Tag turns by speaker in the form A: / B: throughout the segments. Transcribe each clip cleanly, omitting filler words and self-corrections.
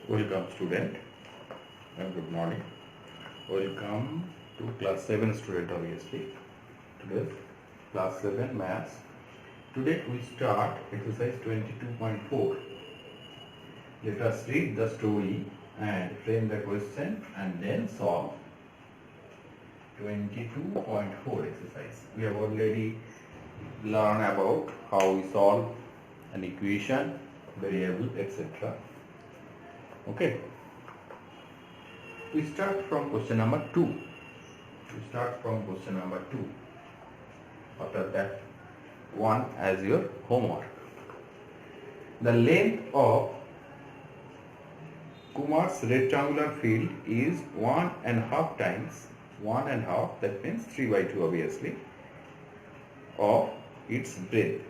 A: Welcome student and good morning. Welcome to class 7 student obviously. Today class 7 maths. Today we start exercise 22.4. Let us read the story and frame the question and then solve. 22.4 exercise. We have already learned about how we solve an equation, variable, etc. Okay. We start from question number 2. After that, 1 as your homework. The length of Kumar's rectangular field is 1.5 times 1.5, that means 3/2 obviously, of its breadth.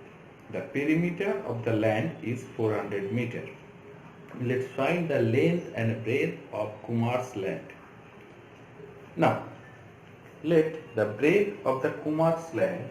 A: The perimeter of the land is 400 meters. Let's find the length and breadth of Kumar's land. Now, let the breadth of the Kumar's land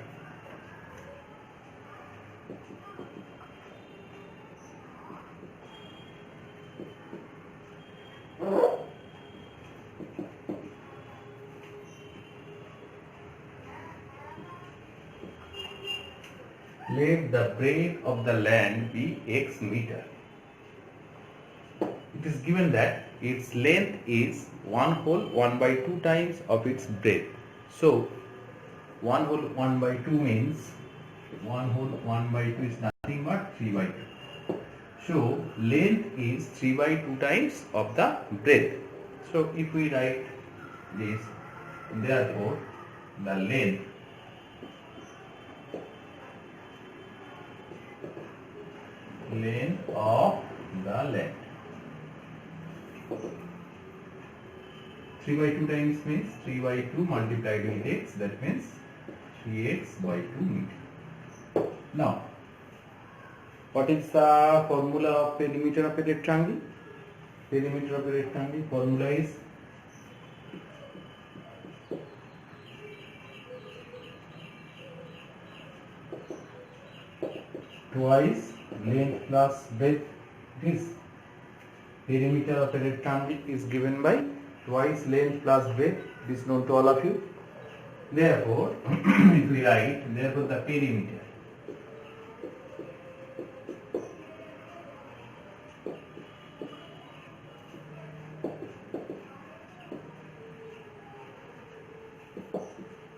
A: be x meter. It is given that its length is 1/2 times of its breadth. So 1/2 means 1/2 is nothing but 3/2. So length is 3/2 times of the breadth. So if we write this, therefore the length of the land. 3/2 times means 3/2 multiplied with x, that means 3x/2 meter. Now, what is the formula of perimeter of a rectangle? Perimeter of a rectangle formula is twice length plus breadth. This perimeter of a rectangle is given by twice length plus breadth. This is known to all of you. Therefore, if we write, therefore the perimeter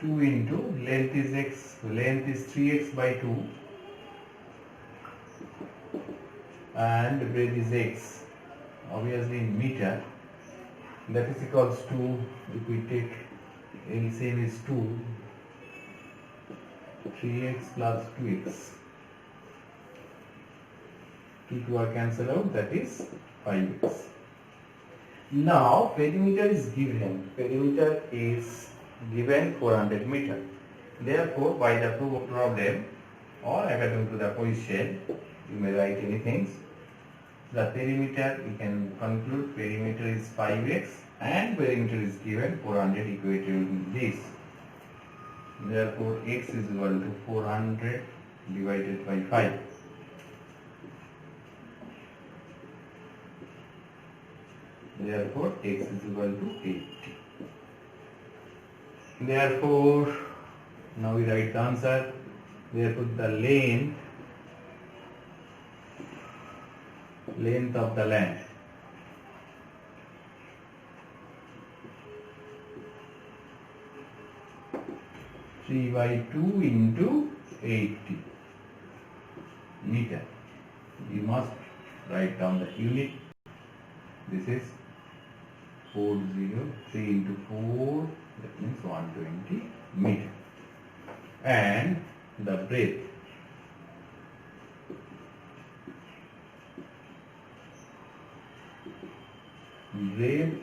A: two into length is x, length is 3x/2 and breadth is x, obviously in meter, that is equals to, if we take LCM is 2, 3x plus 2x, 2 are cancelled out, that is 5x. Now perimeter is given 400 meter. Therefore, by the proof of problem or according to the position, you may write anything. The perimeter, we can conclude perimeter is 5x and perimeter is given 400 equated with this. Therefore, x is equal to 400 divided by 5. Therefore, x is equal to 80. Therefore, now we write the answer. Therefore, the length of the land is 3/2 into 80 meter. You must write down the unit. This is 403 into 4, that means 120 meter. And the breadth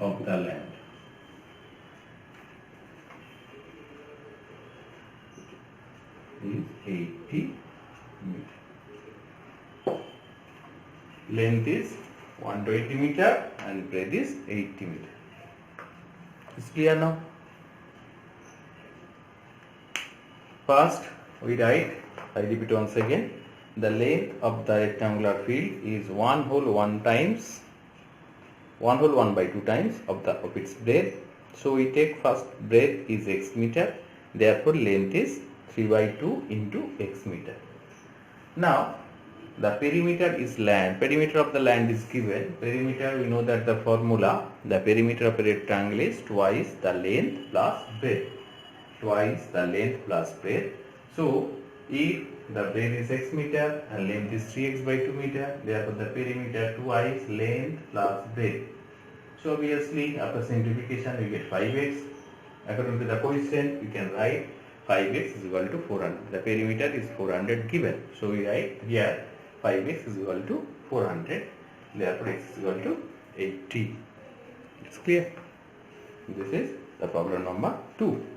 A: of the land is 80 meter. Length is 120 meter and breadth is 80 meter. Is clear now? First we write, I repeat once again, the length of the rectangular field is 1/1 times 1 whole 1 by 2 times of its breadth. So we take first breadth is x meter, therefore length is 3 by 2 into x meter. Now the perimeter is land. Perimeter of the land is given. Perimeter, we know that the formula, the perimeter of a rectangle is twice the length plus breadth. Twice the length plus breadth. So if the breadth is x meter and length is 3x by 2 meter, therefore the perimeter twice length plus breadth. So obviously after simplification we get 5x. According to the question we can write 5x is equal to 400. The perimeter is 400 given. So we write here 5x is equal to 400. Therefore x is equal to 80. It's clear. This is the problem number 2.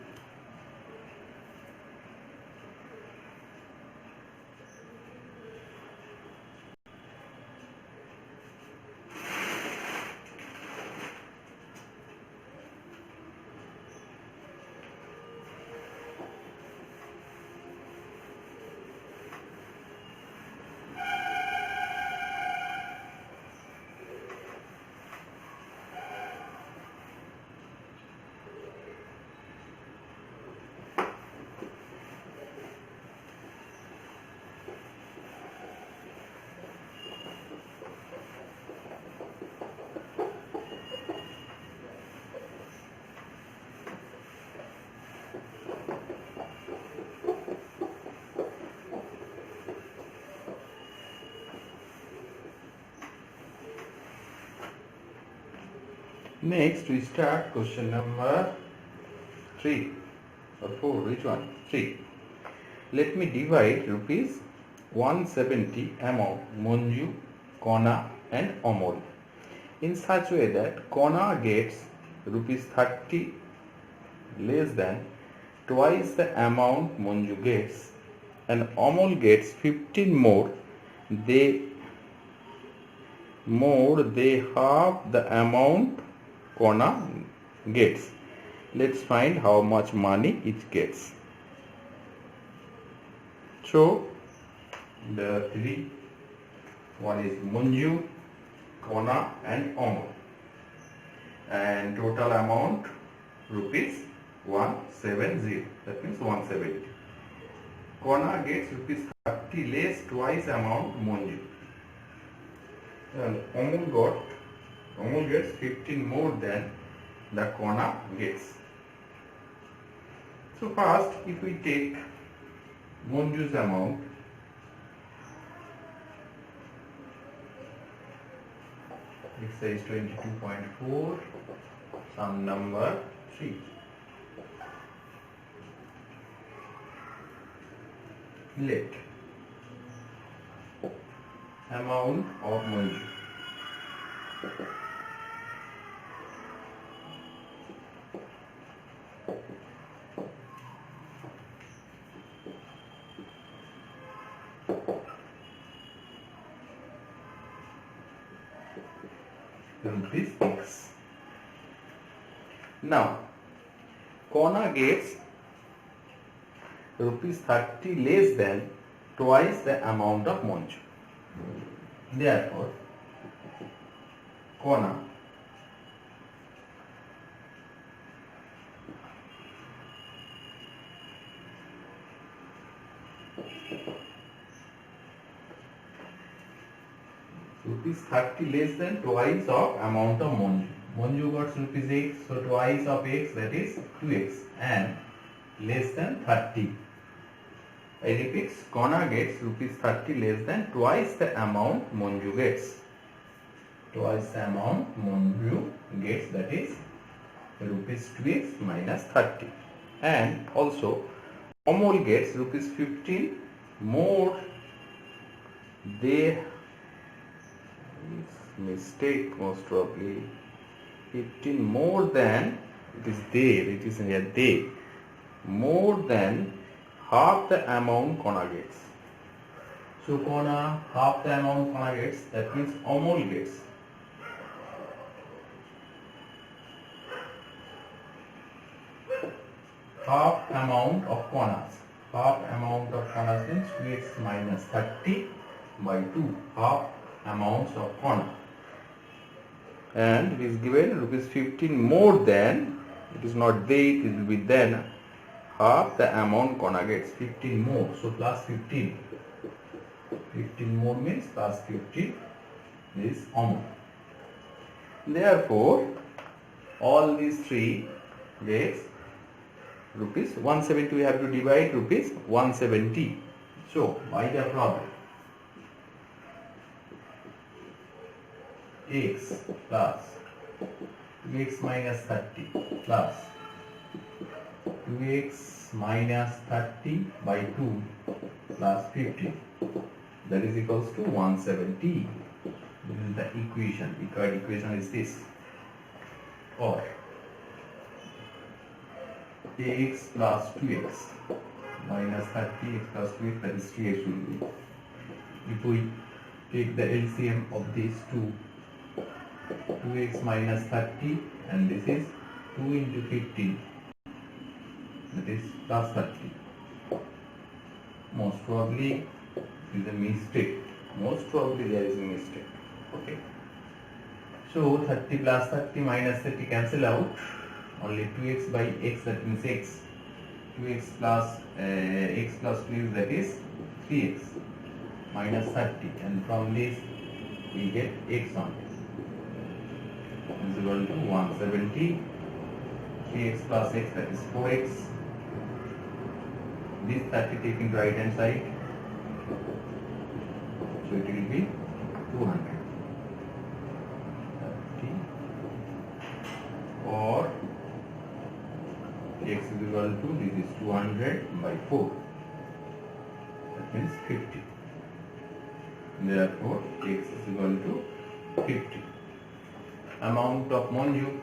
A: Next we start question number 3 or 4, which one? 3. Let me divide rupees 170 among Manju, Kona and Amol in such way that Kona gets rupees 30 less than twice the amount Manju gets and Amol gets 15 more. They have the amount Kona gets. Let's find how much money it gets. So the three, one is Manju, Kona and Amol, and total amount rupees 170. That means 170. Kona gets rupees 30 less twice amount Manju. And Amol gets 15 more than the Kona gets. So first, if we take Manju's amount, exercise 22.4, sum number 3. Let amount of Manju rupees X. Now Kona gets rupees 30 less than twice the amount of Manju. Therefore Kona rupees 30 less than twice of amount of Manju. Manju got rupees X, so twice of X, that is 2X, and less than 30. I repeat, Kona gets rupees 30 less than twice the amount Manju gets. Twice the amount Manju gets, that is rupees 2X minus 30. And also Amol gets rupees 15 more. They mistake most probably 15 more than, it is there, it is here they, more than half the amount Kona gets. So Kona half the amount Kona gets, that means Amol gets half amount of Konas. Half amount of Konas means 2x minus 30 by 2, half amounts of Kona. and it is given rupees 15 more than, it is not they, it will be then half the amount Kona gets. 15 more, so plus 15. 15 more means plus 15 is Amol. Therefore, all these three gets rupees 170. We have to divide rupees 170. So, by the problem, x plus 2x minus 30 plus 2x minus 30 by 2 plus 15, that is equals to 170. This is the equation. Required equation is this. Or ax plus 2x minus 30x plus 2x, that is 3x will be. If we take the LCM of these two, 2x minus 30 and this is 2 into 15, that is plus 30. Most probably is a mistake. Most probably there is a mistake. Okay. So 30 plus 30 minus 30 cancel out. Only 2x by x, that means x. 2x plus x plus 2x, that is 3x minus 30, and from this we get x only. Is equal to 170. 3x plus x, that is 4x. This 30 taken to right hand side, so it will be 200. 30 or x is equal to, this is 200 by 4, that means 50. Therefore, x is equal to 50. Amount of Monju,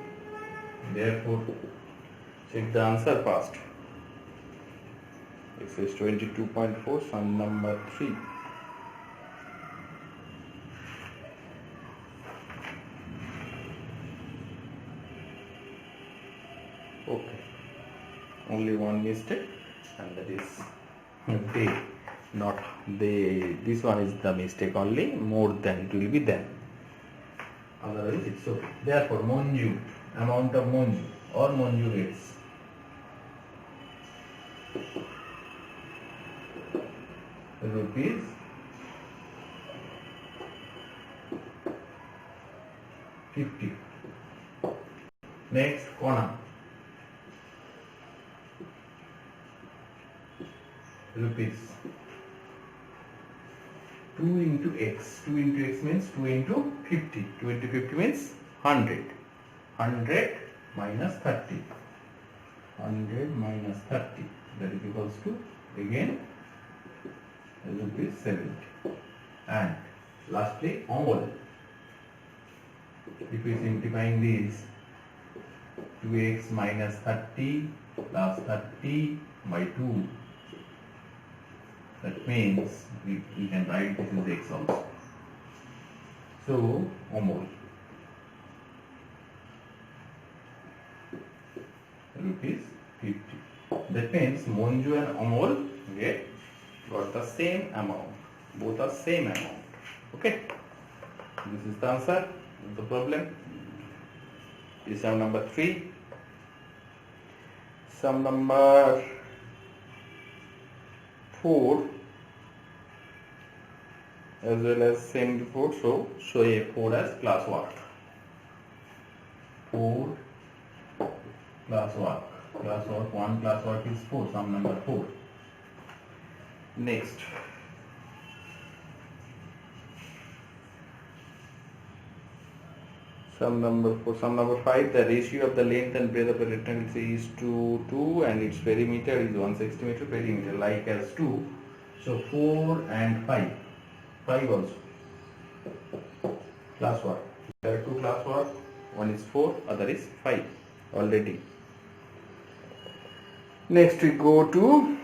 A: therefore check the answer first. Exercise 22.4, sum number 3. Okay, only one mistake, and that is they, not they. This one is the mistake only. More than, it will be then. Otherwise it's okay. Therefore, Monju, amount of Monju or Monju rates, rupees 50. Next, Kona, rupees 2 into x. 2 into x means 2 into 50. 2 into 50 means 100. 100 minus 30. 100 minus 30, that is equals to, again, rupees 70. And lastly, Amol. If we simplifying this, 2x minus 30 plus 30 by 2, that means we can write this is x also. So, Amol, rupees 50. That means Monju and Amol got the same amount. Both are same amount. Okay. This is the answer of the problem. This is sum number 3. Sum number 4 as well as same before, so show a 4 as class work. 4 class work. Class work, 1 class work is 4, sum number 4. Next, sum number 4. Sum number 5, the ratio of the length and breadth of a rectangle is 2 and its perimeter is 160 meter perimeter, like as 2. So 4 and 5. 5 also. Class work. There are 2 class work. One is 4, other is 5 already. Next we go to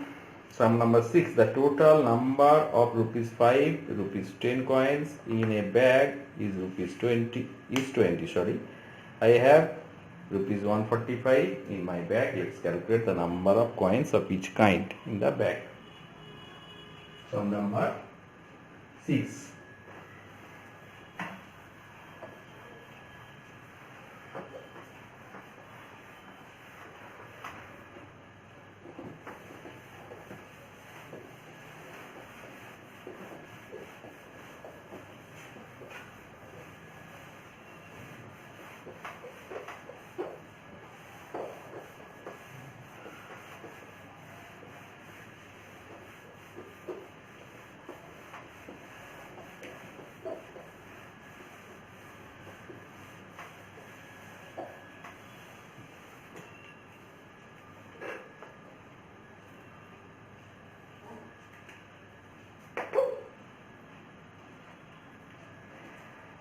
A: sum number 6. The total number of rupees 5, rupees 10 coins in a bag is rupees 20. I have rupees 145 in my bag. Let's calculate the number of coins of each kind in the bag. Sum number 6.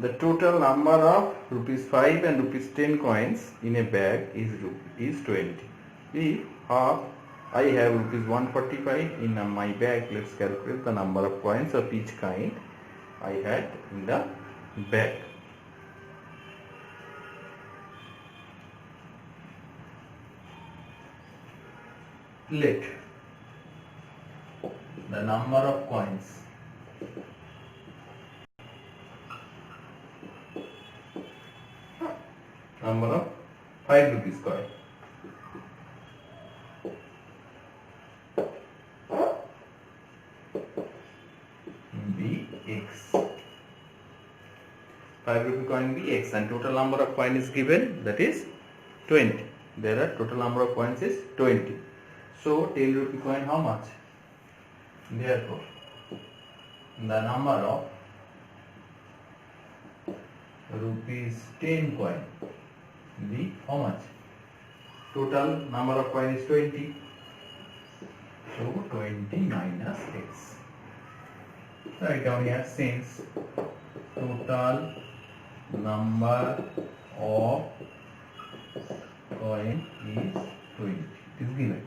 A: The total number of rupees 5 and rupees 10 coins in a bag is 20. If half I have rupees 145 in my bag, let's calculate the number of coins of each kind I had in the bag. Let the number of coins number of 5 rupees coin be x. 5 rupee coin be x, and total number of coin is given, that is 20. There are total number of coins is 20. So 10 rupee coin how much? Therefore the number of rupees 10 coin be how much? Total number of coin is 20. So 20 minus x. Write down here, since total number of coin is 20. It is given.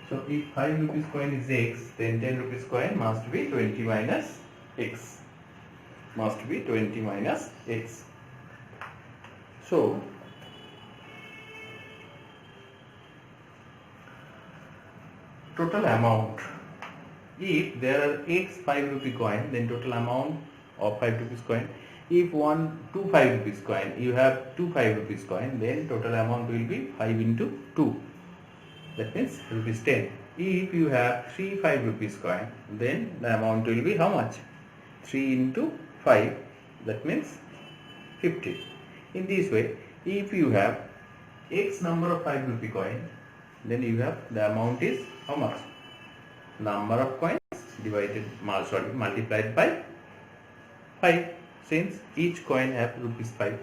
A: So if 5 rupees coin is x, then 10 rupees coin must be 20 minus x. Must be 20 minus x. So total amount, if there are x 5 rupee coin, then total amount of 5 rupees coin. If 2 5 rupees coin, you have 2 5 rupees coin, then total amount will be 5 into 2. That means rupees 10. If you have 3 5 rupees coin, then the amount will be how much? 3 into 5, that means 50. In this way, if you have x number of 5 rupee coin, then you have the amount is how much? Number of coins multiplied by 5, since each coin have rupees 5.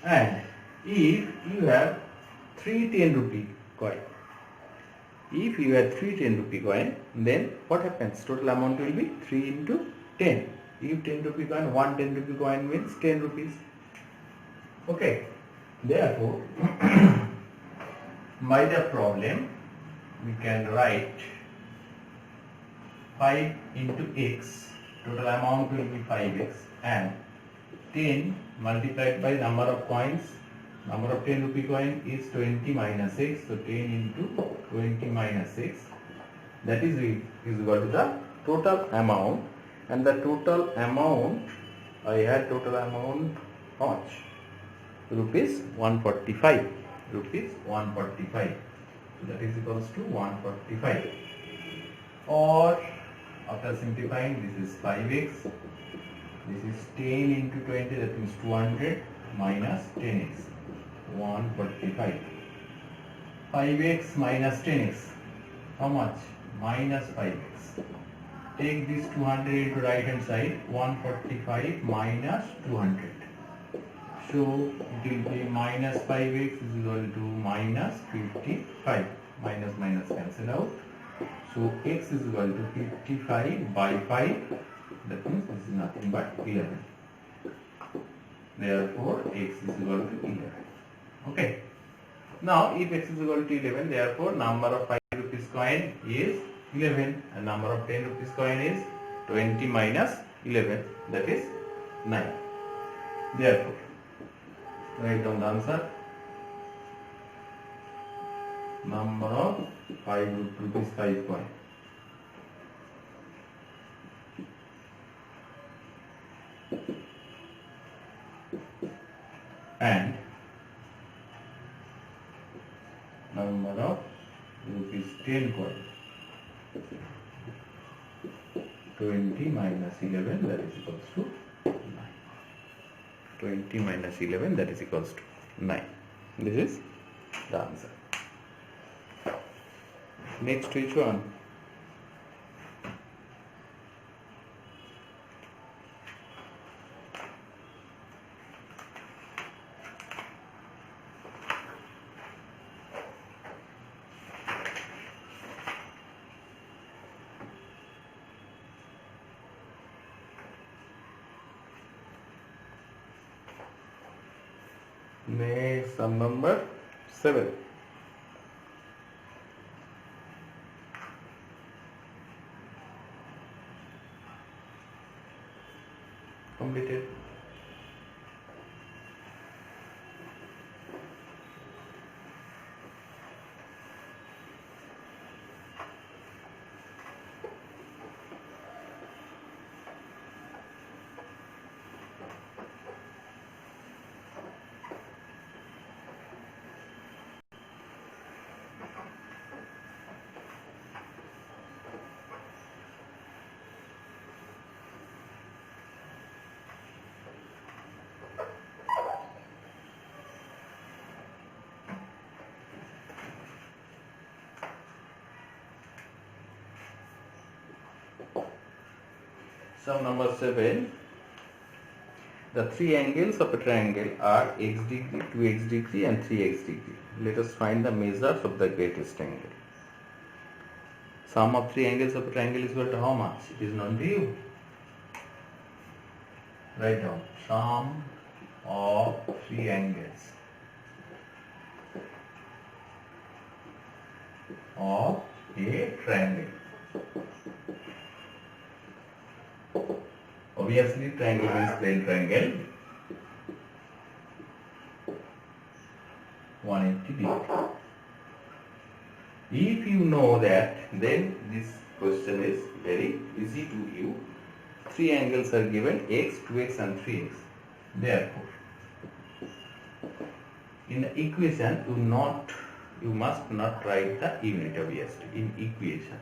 A: And if you have 3 10 rupee coin, if you have 3 10 rupee coin, then what happens? Total amount will be 3 into 10. If 10 rupee coin, 1 10 rupee coin means 10 rupees. Okay. Therefore, by the problem, we can write 5 into x, total amount will be 5x, and 10 multiplied by number of coins, number of 10 rupee coin is 20 minus x, so 10 into 20 minus x, that is equal to the total amount. And the total amount, I had total amount how much? Rupees 145. Rupees 145. So that is equals to 145. Or after simplifying, this is 5x. This is 10 into 20, that means 200 minus 10x. 145. 5x minus 10x. How much? Minus 5x. Take this 200 into right hand side. 145 minus 200. So it will be minus 5x is equal to minus 55. Minus minus cancel out. So x is equal to 55 by 5. That means this is nothing but 11. Therefore x is equal to 11. Okay. Now if x is equal to 11, therefore number of 5 rupees coin is 11 and number of 10 rupees coin is 20 minus 11, that is 9. Therefore, write down the answer. Number of 5 rupees 5 coin. And number of rupees 10 coin. 20 minus 11, that is equals to 9. 20 minus 11, that is equals to 9. This is the answer. Next, which one? Next, sum number 7. Completed. Sum number 7. The three angles of a triangle are x degree, 2x degree and 3x degree. Let us find the measures of the greatest angle. Sum of three angles of a triangle is equal to how much? It is known to you. Write down. Sum of three angles of a triangle. Obviously, triangle means plane triangle. 180 degree. If you know that, then this question is very easy to you. Three angles are given, x, 2x and 3x. Therefore, in the equation, you must not write the unit obviously. In equation,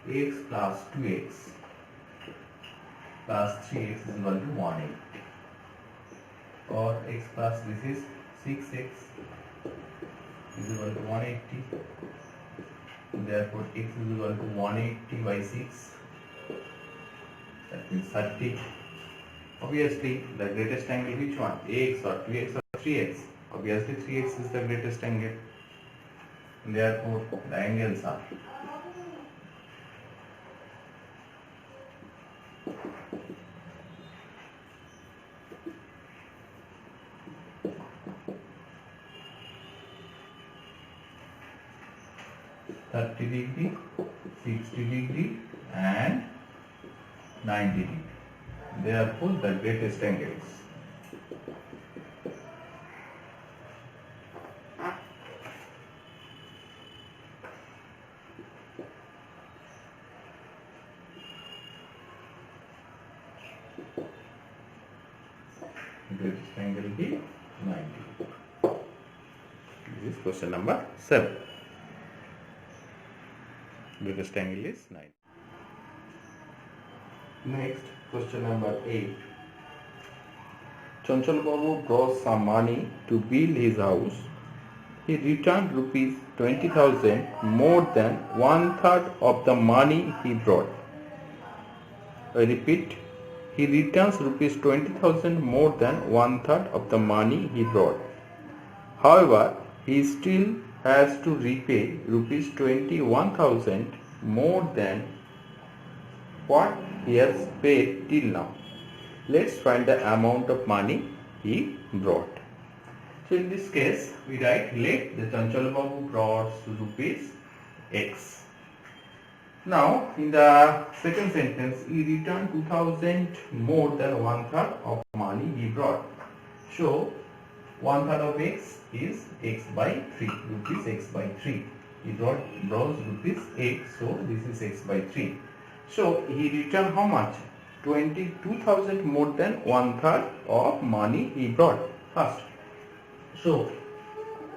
A: x plus 2x plus 3x is equal to 180, or x plus this is 6x is equal to 180. Therefore, x is equal to 180 by 6. That means 30. Obviously, the greatest angle which one? X or 2x or 3x? Obviously, 3x is the greatest angle. Therefore, the angles are (30 degree, 60 degree and 90 degree. Therefore, the greatest angles. Greatest angle will be 90. This is question number 7. Greatest angle is 90. Next, question number 8. Chanchal Babu brought some money to build his house. He returned rupees 20,000 more than 1/3 of the money he brought. I repeat, he returns rupees 20,000 more than 1/3 of the money he brought. However, he still has to repay rupees 21,000 more than what he has paid till now. Let's find the amount of money he brought. So in this case, we write let the Chanchal Babu brought rupees X. Now, in the second sentence, he returned 2,000 more than 1/3 of money he brought. So, 1/3 of X is X by 3, rupees X by 3. He brought rupees X, so this is X by 3. So, he returned how much? 22,000 more than 1/3 of money he brought first. So,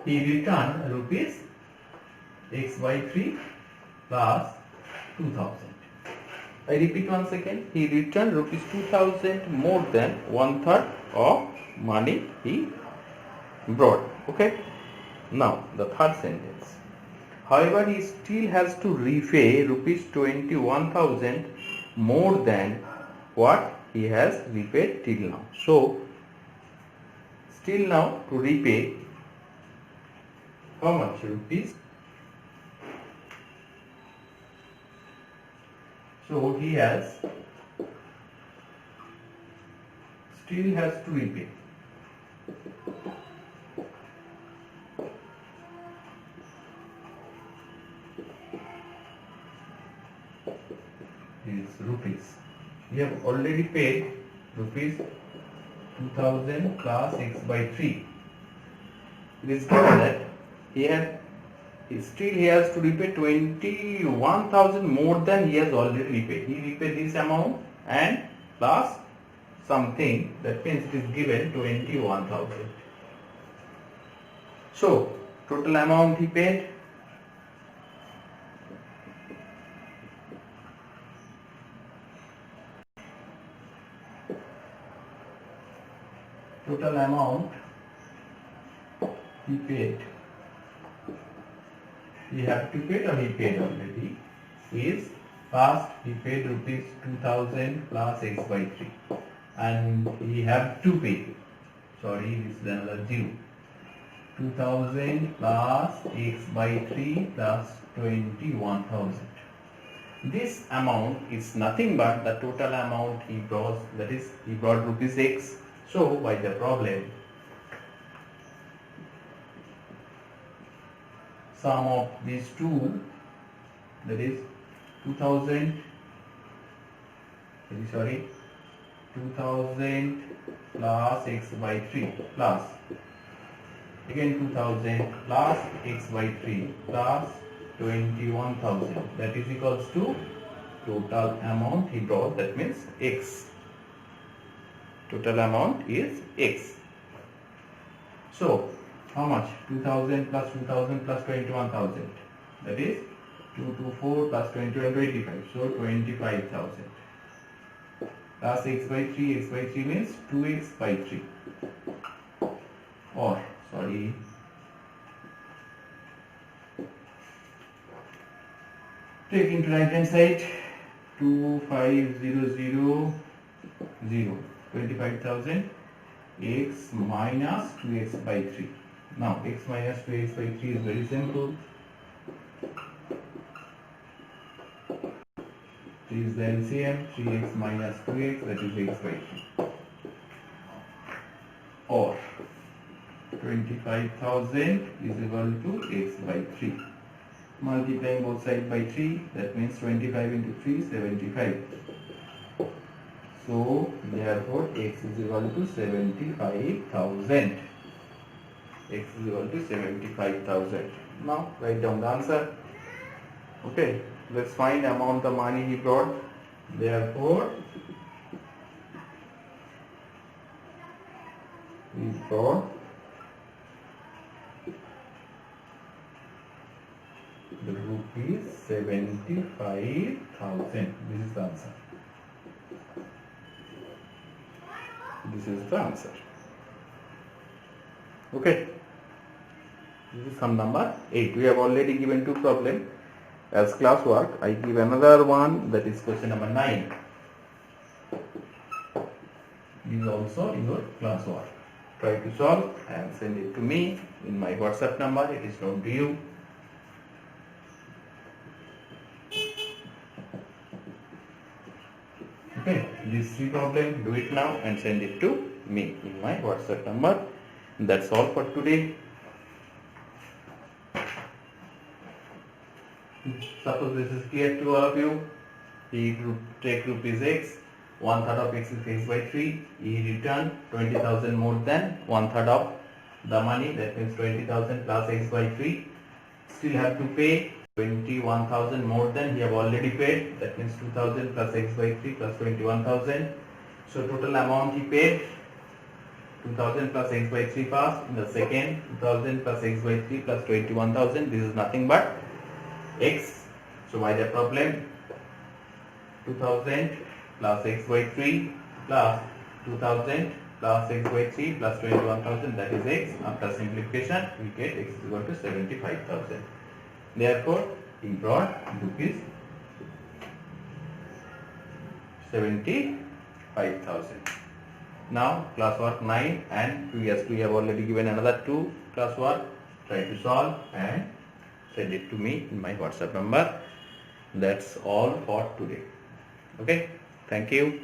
A: he returned rupees X by 3 plus 2,000. I repeat once again, he returned rupees 2,000 more than 1/3 of money he brought. Okay. Now the third sentence. However, he still has to repay rupees 21,000 more than what he has repaid till now. So still now to repay how much rupees? So he still has to repay he have already paid rupees 2000 plus x by 3. It is given that still he has to repay 21,000 more than he has already repaid. He repaid this amount and plus something, that means it is given 21,000. So total amount he paid, he paid, he have to pay or he paid already, is first he paid rupees 2000 plus x by 3 and he have to pay, sorry this is another 0, 2000 plus x by 3 plus 21,000. This amount is nothing but the total amount he brought, that is he brought rupees x. So by the problem, sum of these two, that is 2000 plus x by 3 plus again 2000 plus x by 3 plus 21,000, that is equals to total amount he brought, that means x. Total amount is x. So how much? 2000 plus 2000 plus 21,000, that is 224 plus 21, 25, so 25,000 plus x by 3, x by 3 means 2x by 3, or sorry, take into right hand side, 25,000, 25,000 x minus 2x by 3. Now x minus 2x by 3 is very simple. 3 is the LCM, 3x minus 2x, that is x by 3. Or 25,000 is equal to x by 3. Multiplying both sides by 3, that means 25 into 3, 75. So therefore x is equal to 75,000. X is equal to 75,000. Now write down the answer. Okay, let's find amount of money he brought. Therefore he brought the rupees 75,000. This is the answer. This is the answer. Okay. This is sum number 8. We have already given two problems as class work. I give another one, that is question number 9. This is also your class work. Try to solve and send it to me in my WhatsApp number. It is known to you. Okay, these three problems, do it now and send it to me in my WhatsApp number. That's all for today. Suppose this is clear to all of you. He take rupees x, 1/3 of x is x by 3. He returned 20,000 more than 1/3 of the money, that means 20,000 plus x by 3. Still have to pay 21,000 more than he have already paid, that means 2,000 plus x by 3 plus 21,000. So total amount he paid 2,000 plus x by 3 first, in the second 2,000 plus x by 3 plus 21,000. This is nothing but x. So by the problem, 2,000 plus x by 3 plus 2,000 plus x by 3 plus 21,000, that is x. After simplification we get x is equal to 75,000. Therefore he brought rupees 75,000. Now classwork 9 and previously we have already given another 2 classwork. Try to solve and send it to me in my WhatsApp number. That's all for today. Okay, thank you.